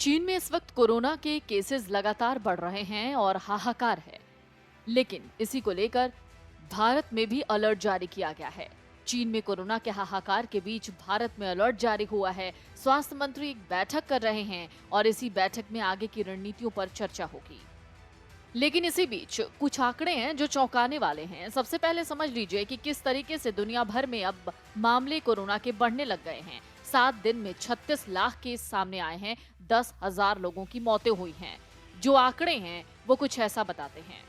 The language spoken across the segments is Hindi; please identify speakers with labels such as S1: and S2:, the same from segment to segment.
S1: चीन में इस वक्त कोरोना के केसेस लगातार बढ़ रहे हैं और हाहाकार है। लेकिन इसी को लेकर भारत में भी अलर्ट जारी किया गया है। चीन में कोरोना के हाहाकार के बीच भारत में अलर्ट जारी हुआ है। स्वास्थ्य मंत्री एक बैठक कर रहे हैं और इसी बैठक में आगे की रणनीतियों पर चर्चा होगी। लेकिन इसी बीच कुछ आंकड़े हैं जो चौंकाने वाले हैं। सबसे पहले समझ लीजिए कि किस तरीके से दुनिया भर में अब मामले कोरोना के बढ़ने लग गए हैं। 7 दिन में 36 लाख केस सामने आए हैं, 10,000 लोगों की मौतें हुई हैं। जो आंकड़े हैं वो कुछ ऐसा बताते हैं।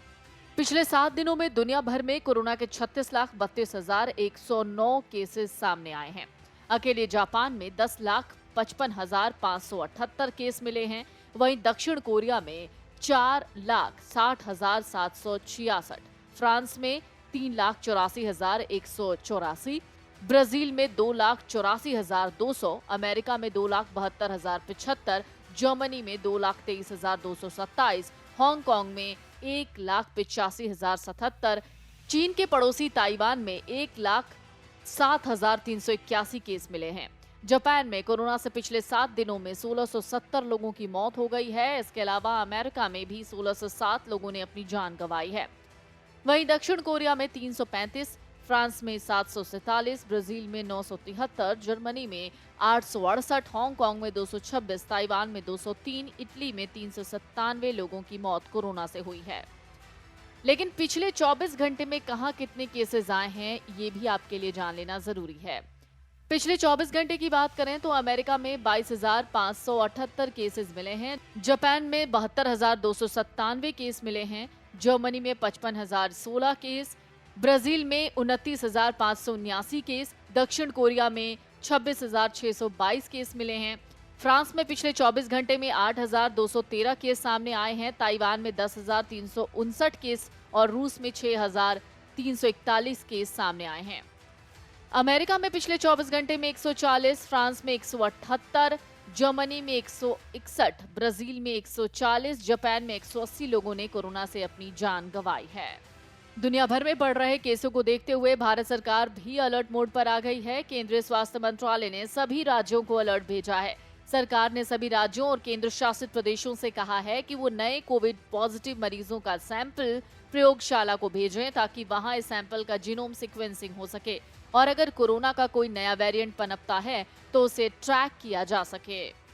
S1: पिछले 7 दिनों में दुनिया भर में कोरोना के 36,32,109 केसेस सामने आए हैं। अकेले जापान में 10,55,578 केस मिले हैं। वहीं दक्षिण कोरिया में 4,60,766, फ्रांस में 3,84,184, ब्राजील में 2,84,200, अमेरिका में 2,72,075, जर्मनी में 2,23,227, हांगकांग में 1,85,077, चीन के पड़ोसी ताइवान में 1,07,381 केस मिले हैं। जापान में कोरोना से पिछले 7 दिनों में 1670 लोगों की मौत हो गई है। इसके अलावा अमेरिका में भी 1607 लोगों ने अपनी जान गंवाई है। वहीं दक्षिण कोरिया में 335, फ्रांस में 747, ब्राजील में 973, जर्मनी में 868, हांगकांग में 226, ताइवान में 203, इटली में 397 लोगों की मौत कोरोना से हुई है। लेकिन पिछले 24 घंटे में कहां कितने केसेस आए हैं ये भी आपके लिए जान लेना जरूरी है। पिछले 24 घंटे की बात करें तो अमेरिका में 22,578 केसेस मिले हैं, जापान में 72,297 केस मिले हैं, जर्मनी में 55,016 केस, ब्राजील में 29,579 केस, दक्षिण कोरिया में 26,622 केस मिले हैं, फ्रांस में पिछले 24 घंटे में 8,213 केस सामने आए हैं, ताइवान में 10,359 केस और रूस में 6,341 केस सामने आए हैं। अमेरिका में पिछले 24 घंटे में 140, फ्रांस में 178, जर्मनी में 161, ब्राजील में 140, जापान में 180 लोगों ने कोरोना से अपनी जान गंवाई है। दुनिया भर में बढ़ रहे केसों को देखते हुए भारत सरकार भी अलर्ट मोड पर आ गई है। केंद्रीय स्वास्थ्य मंत्रालय ने सभी राज्यों को अलर्ट भेजा है। सरकार ने सभी राज्यों और केंद्र शासित प्रदेशों से कहा है कि वो नए कोविड पॉजिटिव मरीजों का सैंपल प्रयोगशाला को भेजें ताकि वहां इस सैंपल का जीनोम सीक्वेंसिंग हो सके और अगर कोरोना का कोई नया वेरिएंट पनपता है तो उसे ट्रैक किया जा सके।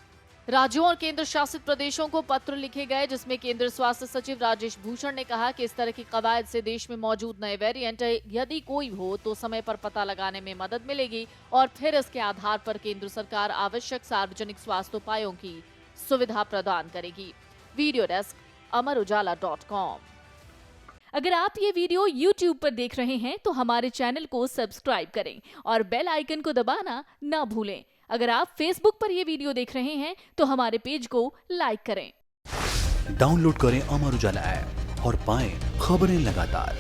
S1: राज्यों और केंद्र शासित प्रदेशों को पत्र लिखे गए जिसमें केंद्रीय स्वास्थ्य सचिव राजेश भूषण ने कहा कि इस तरह की कवायद से देश में मौजूद नए वेरिएंट यदि कोई हो तो समय पर पता लगाने में मदद मिलेगी और फिर इसके आधार पर केंद्र सरकार आवश्यक सार्वजनिक स्वास्थ्य उपायों की सुविधा प्रदान करेगी। Video desk amarujala.com।
S2: अगर आप ये वीडियो YouTube पर देख रहे हैं तो हमारे चैनल को सब्सक्राइब करें और बेल आइकन को दबाना ना भूलें। अगर आप Facebook पर ये वीडियो देख रहे हैं तो हमारे पेज को लाइक करें।
S3: डाउनलोड करें अमर उजाला ऐप और पाएं खबरें लगातार।